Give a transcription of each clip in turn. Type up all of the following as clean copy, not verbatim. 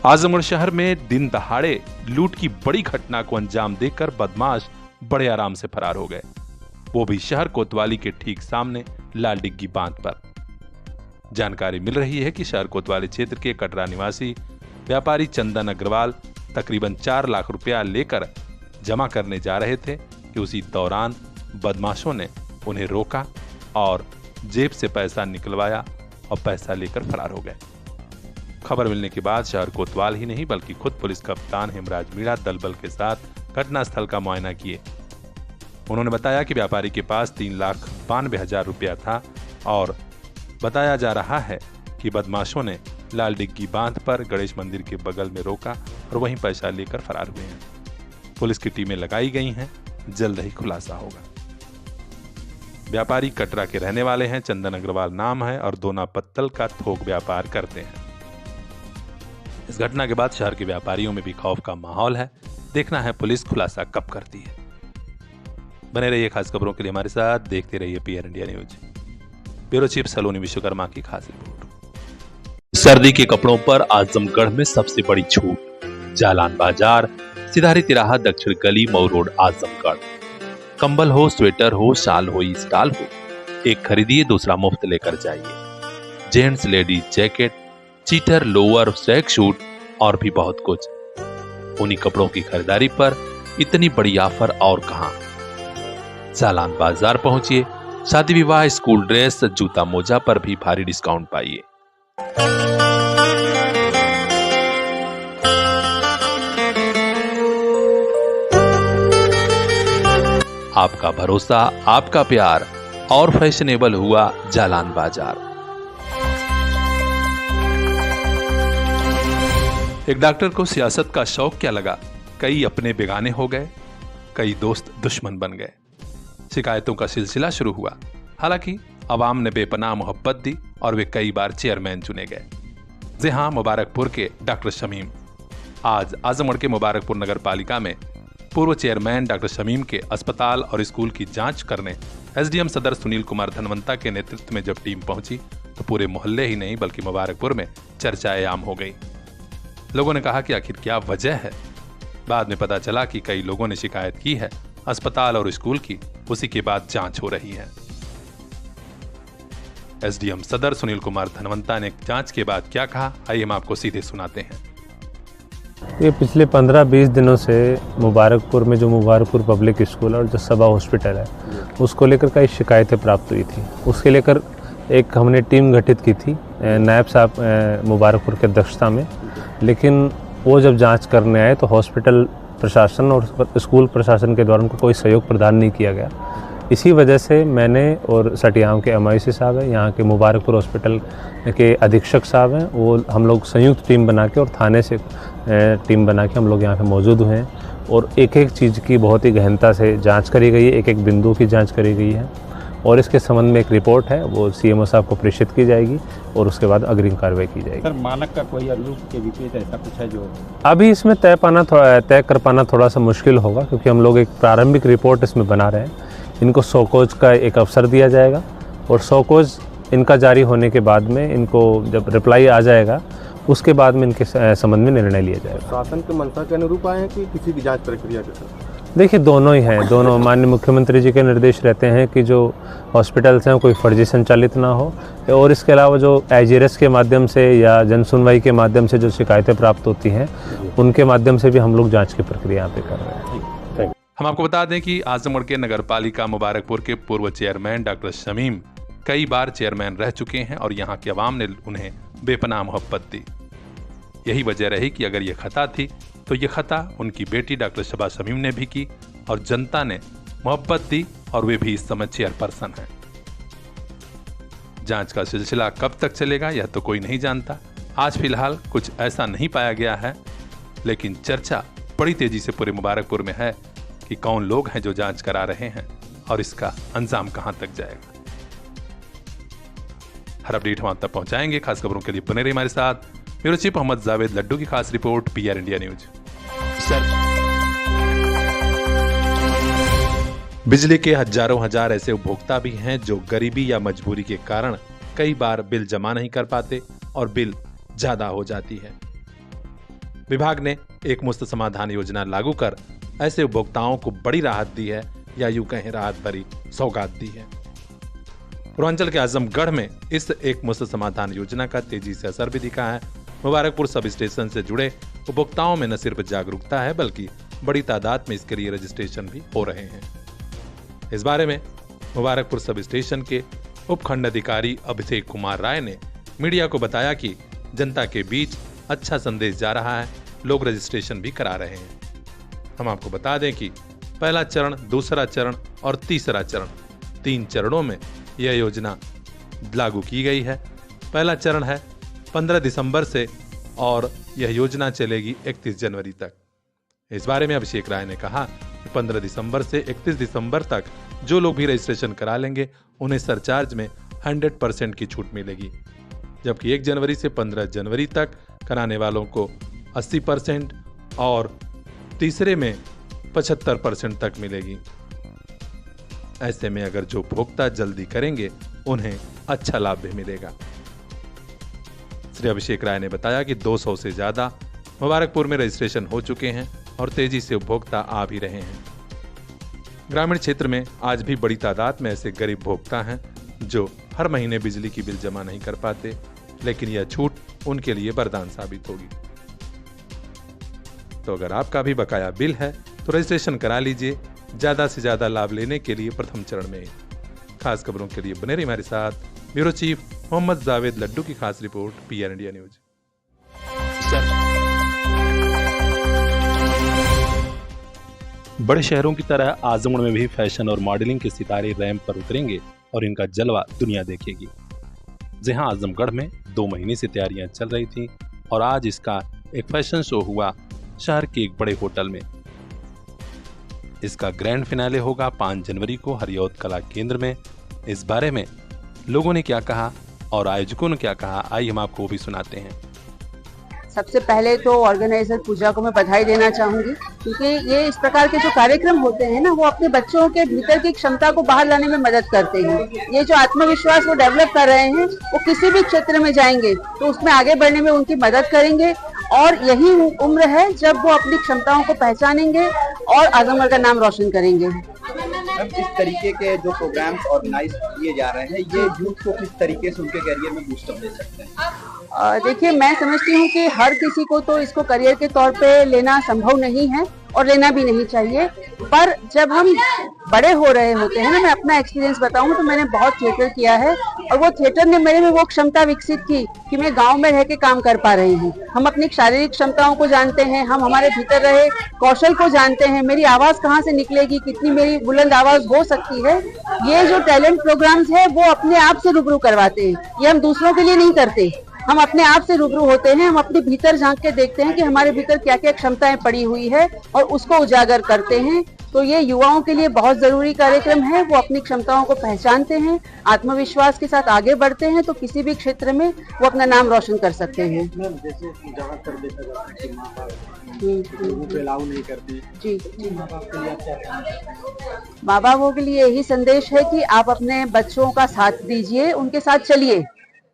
आजमगढ़ शहर में दिन दहाड़े लूट की बड़ी घटना को अंजाम देकर बदमाश बड़े आराम से फरार हो गए, वो भी शहर कोतवाली के ठीक सामने लाल डिग्गी बांध पर। जानकारी मिल रही है कि शहर कोतवाली क्षेत्र के कटरा निवासी व्यापारी चंदन अग्रवाल तकरीबन 4 लाख रुपया लेकर जमा करने जा रहे थे कि उसी दौरान बदमाशों ने उन्हें रोका और जेब से पैसा निकलवाया और पैसा लेकर फरार हो गए। खबर मिलने के बाद शहर कोतवाल ही नहीं बल्कि खुद पुलिस कप्तान हेमराज मीणा दल बल के साथ घटनास्थल का मुआयना किए। उन्होंने बताया कि व्यापारी के पास 3,92,000 रुपया था और बताया जा रहा है कि बदमाशों ने लाल डिग्गी बांध पर गणेश मंदिर के बगल में रोका और वहीं पैसा लेकर फरार हुए हैं। पुलिस की टीमें लगाई गई हैं, जल्द ही खुलासा होगा। व्यापारी कटरा के रहने वाले हैं, चंदन अग्रवाल नाम है और दोना पत्तल का थोक व्यापार करते हैं। इस घटना के बाद शहर के व्यापारियों में भी खौफ का माहौल है। देखना है पुलिस खुलासा कब करती है। बने रहिए खास खबरों के लिए हमारे साथ, देखते रहिए PR India news. Bureau chief Saloni Vishwakarma की खास रिपोर्ट। सर्दी के कपड़ों पर आजमगढ़ में सबसे बड़ी छूट। जालान बाजार, सिधारी तिराहा, दक्षिण गली, मऊ रोड, आजमगढ़। कंबल हो, स्वेटर हो, शाल हो, स्टाल हो, एक खरीदिए दूसरा मुफ्त लेकर जाइए। जेंट्स लेडीज जैकेट, चीटर, लोअर, स्वेग शूट और भी बहुत कुछ। उन्हीं कपड़ों की खरीदारी पर इतनी बड़ी ऑफर और कहां। जालान बाजार पहुंचिए, शादी विवाह, स्कूल ड्रेस, जूता मोजा पर भी भारी डिस्काउंट पाइए। आपका भरोसा, आपका प्यार और फैशनेबल हुआ जालान बाजार। एक डॉक्टर को सियासत का शौक क्या लगा, कई अपने बेगाने हो गए, कई दोस्त दुश्मन बन गए। शिकायतों का सिलसिला शुरू हुआ। हालांकि अवाम ने बेपनाह मोहब्बत दी और वे कई बार चेयरमैन चुने गए। जी हां, मुबारकपुर के डॉक्टर शमीम। आज आजमगढ़ के मुबारकपुर नगर पालिका में पूर्व चेयरमैन डॉक्टर शमीम के अस्पताल और स्कूल की जांच करने एसडीएम सदर सुनील कुमार धनवंता के नेतृत्व में जब टीम पहुंची तो पूरे मोहल्ले ही नहीं बल्कि मुबारकपुर में चर्चाएं आम हो गई। लोगों ने कहा कि आखिर क्या वजह है। बाद में पता चला कि कई लोगों ने शिकायत की है अस्पताल और स्कूल की, उसी के बाद जांच हो रही है। एसडीएम सदर सुनील कुमार धनवंता ने जांच के बाद क्या कहा, आइए हम आपको सीधे सुनाते हैं। ये पिछले 15-20 दिनों से मुबारकपुर में जो मुबारकपुर पब्लिक स्कूल और जो सभा हॉस्पिटल है उसको लेकर कई शिकायतें प्राप्त हुई थी। उसके लेकर एक हमने टीम गठित की थी नायब साहब मुबारकपुर की अध्यक्षता में, लेकिन वो जब जांच करने आए तो हॉस्पिटल प्रशासन और स्कूल प्रशासन के द्वारा उनको कोई सहयोग प्रदान नहीं किया गया। इसी वजह से मैंने और सटियाम के एमआईसी साहब हैं, यहाँ के मुबारकपुर हॉस्पिटल के अधीक्षक साहब हैं, वो हम लोग संयुक्त टीम बना के और थाने से टीम बना के हम लोग यहाँ पे मौजूद हुए हैं और एक एक चीज़ की बहुत ही गहनता से जांच करी गई है, एक एक बिंदु की जांच करी गई है और इसके संबंध में एक रिपोर्ट है वो सीएमओ साहब को प्रेषित की जाएगी और उसके बाद अग्रिम कार्रवाई की जाएगी। सर, मानक का कोई लूट के विपरीत ऐसा कुछ है जो अभी इसमें तय कर पाना थोड़ा सा मुश्किल होगा, क्योंकि हम लोग एक प्रारंभिक रिपोर्ट इसमें बना रहे हैं। इनको शोकोज का एक अवसर दिया जाएगा और शोकोज इनका जारी होने के बाद में इनको जब रिप्लाई आ जाएगा उसके बाद में इनके संबंध में निर्णय लिया जाएगा। शासन के मंशा के अनुरूप आए हैं कि किसी की जांच प्रक्रिया के साथ? देखिए, दोनों ही हैं। दोनों माननीय मुख्यमंत्री जी के निर्देश रहते हैं कि जो हॉस्पिटल्स हैं कोई फर्जी संचालित ना हो और इसके अलावा जो एजेरेस के माध्यम से या जनसुनवाई के माध्यम से जो शिकायतें प्राप्त होती हैं उनके माध्यम से भी हम लोग जाँच की प्रक्रिया यहाँ पे कर रहे हैं। हम आपको बता दें कि आजमगढ़ के नगर पालिका मुबारकपुर के पूर्व चेयरमैन डॉक्टर शमीम कई बार चेयरमैन रह चुके हैं और यहाँ की आवाम ने उन्हें बेपनाह मोहब्बत दी। यही वजह रही कि अगर ये खता थी तो ये खता उनकी बेटी डॉक्टर शबा शमीम ने भी की और जनता ने मोहब्बत दी और वे भी इस समय चेयरपर्सन हैं। जांच का सिलसिला कब तक चलेगा यह तो कोई नहीं जानता। आज फिलहाल कुछ ऐसा नहीं पाया गया है, लेकिन चर्चा बड़ी तेजी से पूरे मुबारकपुर में है कि कौन लोग हैं जो जांच करा रहे हैं और इसका अंजाम कहां तक जाएगा। हर अपडेट हम आप तक पहुंचाएंगे। खास खबरों के लिए बने रहिए हमारे साथ। ब्यूरो चीफ मोहम्मद जावेद लड्डू की खास रिपोर्ट, पीआर इंडिया न्यूज। बिजली के हजारों हजार ऐसे उपभोक्ता भी हैं जो गरीबी या मजबूरी के कारण कई बार बिल जमा नहीं कर पाते और बिल ज्यादा हो जाती है। विभाग ने एक मुफ्त समाधान योजना लागू कर ऐसे उपभोक्ताओं को बड़ी राहत दी है, या यूं कहें राहत भरी सौगात दी है। पूर्वांचल के आजमगढ़ में इस एक मुफ्त समाधान योजना का तेजी से असर भी दिखा है। मुबारकपुर सब स्टेशन से जुड़े उपभोक्ताओं में न सिर्फ जागरूकता है, बल्कि बड़ी तादाद में इसके लिए रजिस्ट्रेशन भी हो रहे हैं। इस बारे में मुबारकपुर सब स्टेशन के उपखंड अधिकारी अभिषेक कुमार राय ने मीडिया को बताया कि जनता के बीच अच्छा संदेश जा रहा है, लोग रजिस्ट्रेशन भी करा रहे हैं। हम आपको बता दें कि पहला चरण, दूसरा चरण और तीसरा चरण, 3 चरणों में यह योजना लागू की गई है। पहला चरण है 15 दिसंबर से और यह योजना चलेगी 31 जनवरी तक। इस बारे में अभिषेक राय ने कहा कि 15 दिसंबर से 31 दिसंबर तक जो लोग भी रजिस्ट्रेशन करा लेंगे उन्हें सरचार्ज में 100% की छूट मिलेगी, जबकि 1 जनवरी से 15 जनवरी तक कराने वालों को 80% और तीसरे में 75% तक मिलेगी। ऐसे में अगर जो उपभोक्ता जल्दी करेंगे उन्हें अच्छा लाभ भी मिलेगा। श्री अभिषेक राय ने बताया कि 200 से ज्यादा मुबारकपुर में रजिस्ट्रेशन हो चुके हैं और तेजी से उपभोक्ता आ भी रहे हैं। ग्रामीण क्षेत्र में आज भी बड़ी तादाद में ऐसे गरीब उपभोक्ता हैं जो हर महीने बिजली की बिल जमा नहीं कर पाते, लेकिन यह छूट उनके लिए वरदान साबित होगी। तो अगर आपका भी बकाया बिल है तो रजिस्ट्रेशन करा लीजिए, ज्यादा से ज्यादा लाभ लेने के लिए प्रथम चरण में। खास खबरों के लिए बने रहिए हमारे साथ। ब्यूरो चीफ मोहम्मद जावेद लड्डू की खास रिपोर्ट, PR इंडिया न्यूज। बड़े शहरों की तरह आजमगढ़ में भी फैशन और मॉडलिंग के सितारे रैंप पर उतरेंगे और इनका जलवा दुनिया देखेगी। जहां आजमगढ़ में 2 महीने से तैयारियां चल रही थी और आज इसका एक फैशन शो हुआ शहर के एक बड़े होटल में। इसका ग्रैंड फिनाले होगा 5 जनवरी को हरियौत कला केंद्र में। इस बारे में लोगों ने क्या कहा और आयोजकों ने क्या कहा, आइए हम आपको भी सुनाते हैं। सबसे पहले तो ऑर्गेनाइजर पूजा को मैं बधाई देना चाहूंगी, क्योंकि ये इस प्रकार के जो कार्यक्रम होते हैं ना, वो अपने बच्चों के भीतर की क्षमता को बाहर लाने में मदद करते हैं। ये जो आत्मविश्वास वो डेवलप कर रहे हैं, वो किसी भी क्षेत्र में जाएंगे तो उसमें आगे बढ़ने में उनकी मदद करेंगे, और यही उम्र है जब वो अपनी क्षमताओं को पहचानेंगे और आजमगढ़ का नाम रोशन करेंगे। इस तरीके के जो प्रोग्राम्स ऑर्गेनाइज किए जा रहे हैं, ये यूथ को किस तरीके से उनके करियर में बूस्टअप दे सकते हैं? देखिए, मैं समझती हूँ कि हर किसी को तो इसको करियर के तौर पे लेना संभव नहीं है और लेना भी नहीं चाहिए, पर जब हम बड़े हो रहे होते हैं ना, मैं अपना एक्सपीरियंस बताऊं तो मैंने बहुत थिएटर किया है और वो थिएटर ने मेरे में वो क्षमता विकसित की कि मैं गांव में रह के काम कर पा रही हूँ। हम अपनी शारीरिक क्षमताओं को जानते हैं, हम हमारे भीतर रहे कौशल को जानते हैं, मेरी आवाज कहाँ से निकलेगी, कितनी मेरी बुलंद आवाज हो सकती है। ये जो टैलेंट प्रोग्राम्स है वो अपने आप से रूबरू करवाते हैं, ये हम दूसरों के लिए नहीं करते, हम अपने आप से रूबरू होते हैं। हम अपने भीतर झांक के देखते हैं कि हमारे भीतर क्या क्या क्षमताएं पड़ी हुई है और उसको उजागर करते हैं। तो ये युवाओं के लिए बहुत जरूरी कार्यक्रम है। वो अपनी क्षमताओं को पहचानते हैं, आत्मविश्वास के साथ आगे बढ़ते हैं, तो किसी भी क्षेत्र में वो अपना नाम रोशन कर सकते हैं। जैसे ज्यादातर देखा जाता है कि माँ बाप लोगों को अलाउ नहीं करती, जी, माँ बाप के लिए क्या कहना है? माँ बापों के लिए यही संदेश है कि आप अपने बच्चों का साथ दीजिए, उनके साथ चलिए।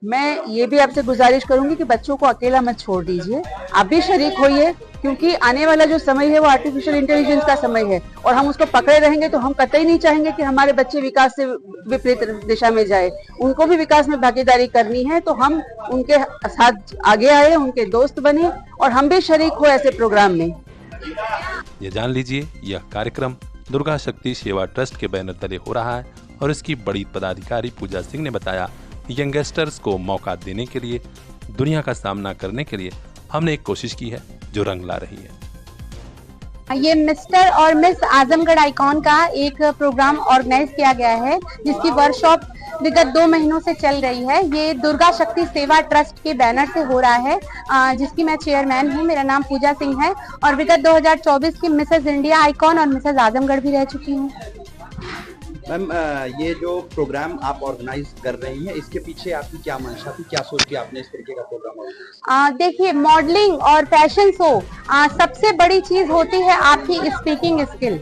मैं ये भी आपसे गुजारिश करूंगी कि बच्चों को अकेला मत छोड़ दीजिए, आप भी शरीक होइए, क्योंकि आने वाला जो समय है वो आर्टिफिशियल इंटेलिजेंस का समय है और हम उसको पकड़े रहेंगे तो हम कतई नहीं चाहेंगे कि हमारे बच्चे विकास से विपरीत दिशा में जाए। उनको भी विकास में भागीदारी करनी है, तो हम उनके साथ आगे आए, उनके दोस्त बने और हम भी शरीक हो ऐसे प्रोग्राम में। ये जान लीजिए, यह कार्यक्रम दुर्गा शक्ति सेवा ट्रस्ट के बैनर तले हो रहा है और इसकी बड़ी पदाधिकारी पूजा सिंह ने बताया, यंगस्टर्स को मौका देने के लिए, दुनिया का सामना करने के लिए हमने एक कोशिश की है जो रंग ला रही है। ये मिस्टर और मिस आजमगढ़ आइकॉन का एक प्रोग्राम ऑर्गेनाइज किया गया है, जिसकी वर्कशॉप विगत 2 महीनों से चल रही है। ये दुर्गा शक्ति सेवा ट्रस्ट के बैनर से हो रहा है, जिसकी मैं चेयरमैन हूँ। मेरा नाम पूजा सिंह है और विगत 2024 की मिसेस इंडिया आइकॉन और मिसेस आजमगढ़ भी रह चुकी हूँ। मैम, ये जो प्रोग्राम आप ऑर्गेनाइज कर रही हैं, इसके पीछे आपकी क्या मंशा थी, क्या सोच के आपने इस तरीके का प्रोग्राम ऑर्गेनाइज? देखिए, मॉडलिंग और फैशन शो सबसे बड़ी चीज होती है आपकी स्पीकिंग स्किल।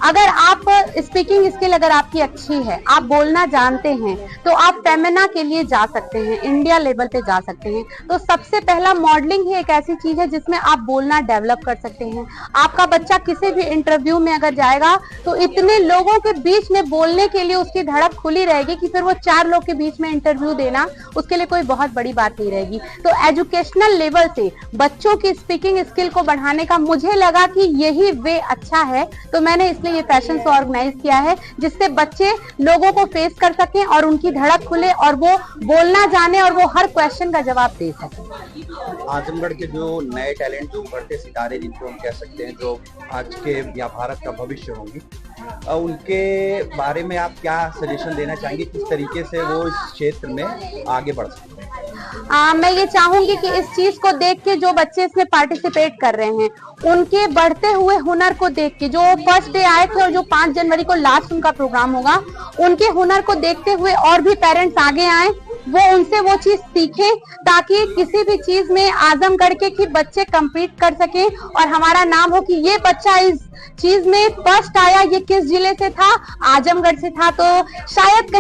अगर आप स्पीकिंग स्किल अगर आपकी अच्छी है, आप बोलना जानते हैं, तो आप फेमिना के लिए जा सकते हैं, इंडिया लेवल पे जा सकते हैं। तो सबसे पहला मॉडलिंग ही एक ऐसी चीज है जिसमें आप बोलना डेवलप कर सकते हैं। आपका बच्चा किसी भी इंटरव्यू में अगर जाएगा तो इतने लोगों के बीच में बोलने के लिए उसकी धड़क खुली रहेगी कि फिर वो 4 लोग के बीच में इंटरव्यू देना उसके लिए कोई बहुत बड़ी बात नहीं रहेगी। तो एजुकेशनल लेवल से बच्चों की स्पीकिंग स्किल को बढ़ाने का मुझे लगा कि यही वे अच्छा है, तो मैंने इसलिए ये फैशन शो ऑर्गेनाइज किया है जिससे बच्चे लोगों को फेस कर सकें और उनकी धड़क खुले और वो बोलना जाने और वो हर क्वेश्चन का जवाब दे सकें। आजमगढ़ के जो नए टैलेंट, जो उभरते सितारे जिनको हम कह सकते हैं, जो आज के या भारत का भविष्य होंगे, उनके बारे में आप क्या सजेशन देना चाहेंगे, किस तरीके से वो इस क्षेत्र में आगे बढ़ सकते हैं? मैं ये चाहूंगी कि इस चीज को देख के जो बच्चे इसमें पार्टिसिपेट कर रहे हैं, उनके बढ़ते हुए हुनर को देख के, जो फर्स्ट डे आए थे और जो 5 जनवरी को लास्ट उनका प्रोग्राम होगा, उनके हुनर को देखते हुए और भी पेरेंट्स आगे आए, वो उनसे वो चीज सीखे, ताकि किसी भी चीज में आजमगढ़ के बच्चे compete कर सके और हमारा नाम हो कि ये बच्चा इस चीज में फर्स्ट आया, ये किस जिले से था, आजमगढ़ से था। तो शायद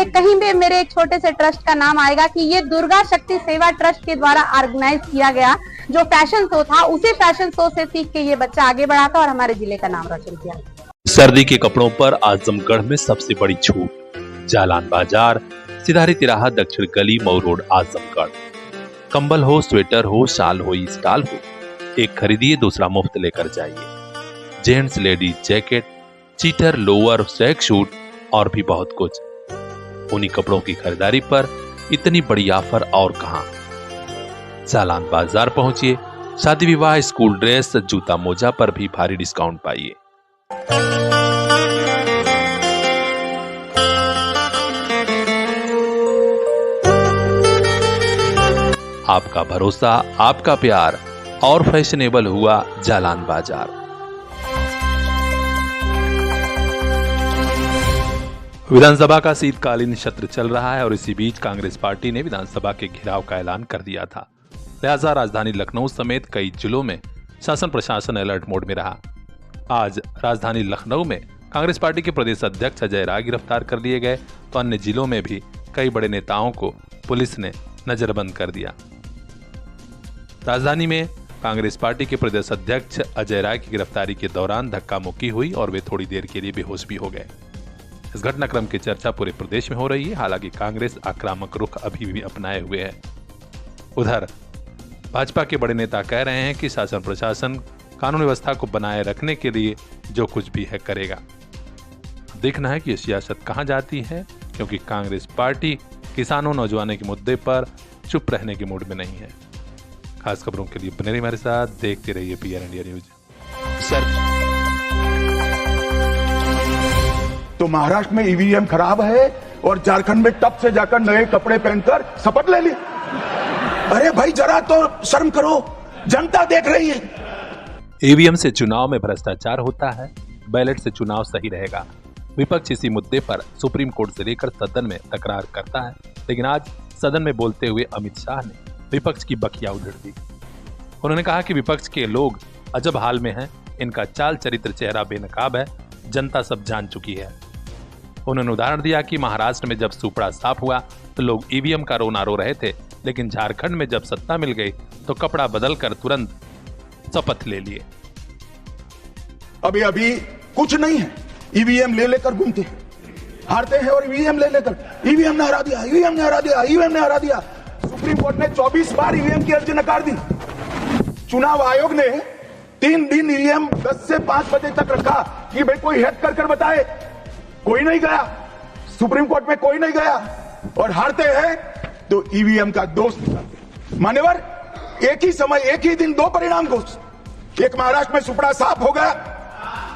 कहीं भी मेरे एक छोटे से ट्रस्ट का नाम आएगा कि ये दुर्गा शक्ति सेवा ट्रस्ट के द्वारा ऑर्गेनाइज किया गया जो फैशन शो था, उसी फैशन शो से सीख के ये बच्चा आगे बढ़ा था और हमारे जिले का नाम रोशन किया। सर्दी के कपड़ों पर आजमगढ़ में सबसे बड़ी छूट। जालान बाजार, सिधारी तिराहा, दक्षिण गली, मऊ रोड, आजमगढ़। कंबल हो, स्वेटर हो, शाल हो, स्टाल हो, एक खरीदिए दूसरा मुफ्त लेकर जाइए। जेंट्स लेडीज जैकेट, चीटर, लोअर, स्ट्रैक शूट और भी बहुत कुछ। उन्हीं कपड़ों की खरीदारी पर इतनी बड़ी ऑफर और कहां। जालान बाजार पहुंचिए, शादी विवाह, स्कूल ड्रेस, जूता मोजा पर भी भारी डिस्काउंट पाइए। आपका भरोसा, आपका प्यार और फैशनेबल हुआ जालान बाजार। विधानसभा का शीतकालीन सत्र चल रहा है और इसी बीच कांग्रेस पार्टी ने विधानसभा के घेराव का ऐलान कर दिया था। लिहाजा राजधानी लखनऊ समेत कई जिलों में शासन प्रशासन अलर्ट मोड में रहा। आज राजधानी लखनऊ में कांग्रेस पार्टी के प्रदेश अध्यक्ष अजय राय गिरफ्तार कर लिए गए, तो अन्य जिलों में भी कई बड़े नेताओं को पुलिस ने नजरबंद कर दिया। राजधानी में कांग्रेस पार्टी के प्रदेश अध्यक्ष अजय राय की गिरफ्तारी के दौरान धक्का मुक्की हुई और वे थोड़ी देर के लिए बेहोश भी हो गए। इस घटनाक्रम की चर्चा पूरे प्रदेश में हो रही है। हालांकि कांग्रेस आक्रामक रुख अभी भी अपनाए हुए है। उधर भाजपा के बड़े नेता कह रहे हैं कि शासन प्रशासन कानून व्यवस्था को बनाए रखने के लिए जो कुछ भी है करेगा। देखना है कि ये सियासत कहां जाती है, क्योंकि कांग्रेस पार्टी किसानों, नौजवानों के मुद्दे पर चुप रहने के मूड में नहीं है। खास खबरों के लिए बने रहिए हमारे साथ, देखते रहिए PR इंडिया न्यूज। तो महाराष्ट्र में EVM खराब है और झारखंड में टप से जाकर नए कपड़े पहनकर शपथ ले ली। अरे भाई जरा तो शर्म करो, जनता देख रही है। EVM से चुनाव में भ्रष्टाचार होता है, बैलेट से चुनाव सही रहेगा। विपक्ष इसी मुद्दे पर सुप्रीम कोर्ट से लेकर सदन में तकरार करता है, लेकिन आज सदन में बोलते हुए अमित शाह ने विपक्ष की बखिया उधेड़ दी। उन्होंने कहा कि विपक्ष के लोग अजब हाल में हैं, इनका चाल चरित्र चेहरा बेनकाब है, जनता सब जान चुकी है। उन्होंने उदाहरण दिया कि महाराष्ट्र में जब सुपड़ा साफ हुआ तो लोग EVM का रोना रो रहे थे, लेकिन झारखंड में जब सत्ता मिल गई तो कपड़ा बदलकर तुरंत शपथ ले लिए। अभी कुछ नहीं है, EVM ले लेकर घूमते हैं, हारते हैं और EVM ले लेकर EVM ने हरा दिया, EVM ने हरा दिया, EVM ने हरा दिया। सुप्रीम कोर्ट ने 24 बार EVM की अर्जी नकार दी। चुनाव आयोग ने 3 दिन EVM 10 से 5 बजे तक रखा कि भाई कोई हैक कर बताए, कोई नहीं गया, सुप्रीम कोर्ट में कोई नहीं गया और हारते हैं तो EVM का दोष निकालते। मान्यवर, एक ही समय, एक ही दिन 2 परिणाम घोषित। एक महाराष्ट्र में सुपड़ा साफ हो गया,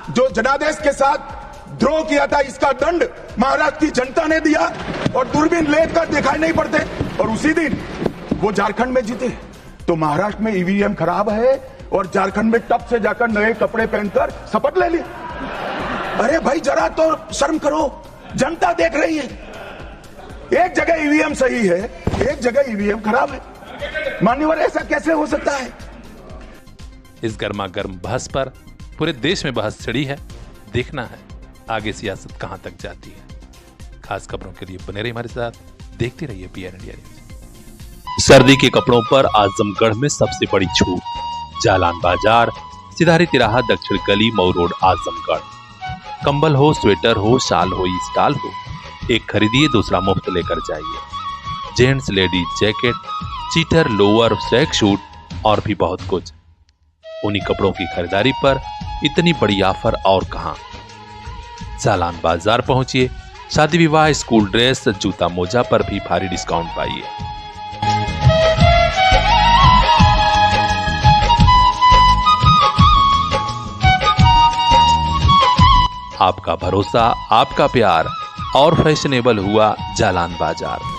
जो जनादेश के साथ द्रोह किया था इसका दंड महाराष्ट्र की जनता ने दिया और दूरबीन लेकर दिखाई नहीं पड़ते, और उसी दिन वो झारखंड में जीते। तो महाराष्ट्र में EVM खराब है और झारखंड में टप से जाकर नए कपड़े पहनकर शपथ ले ली। अरे भाई जरा तो शर्म करो, जनता देख रही है। एक जगह ईवीएम सही है, एक जगह ईवीएम खराब है। मान्यवर, ऐसा कैसे हो सकता है? इस गर्मा गर्म बहस पर पूरे देश में बहस छिड़ी है। देखना है आगे सियासत कहां तक जाती है। खास खबरों के लिए बने रहिए हमारे साथ, देखते रहिए पीएन इंडिया न्यूज़। सर्दी के कपड़ों पर आजमगढ़ में सबसे बड़ी छूट, जालान बाजार, सिधारी तिराहा, दक्षिण गली, मऊ रोड, आजमगढ़। कंबल हो, स्वेटर हो, शाल हो, स्टॉल हो, एक खरीदिए दूसरा मुफ्त लेकर जाइए। जेंट्स लेडीज जैकेट, चीटर, लोअर, स्वेग शूट और भी बहुत कुछ। उन्हीं कपड़ों की खरीदारी पर इतनी बड़ी ऑफर और कहां। जालान बाजार पहुंचिए, शादी विवाह, स्कूल ड्रेस, जूता मोजा पर भी भारी डिस्काउंट पाइए। आपका भरोसा, आपका प्यार और फैशनेबल हुआ जालान बाजार।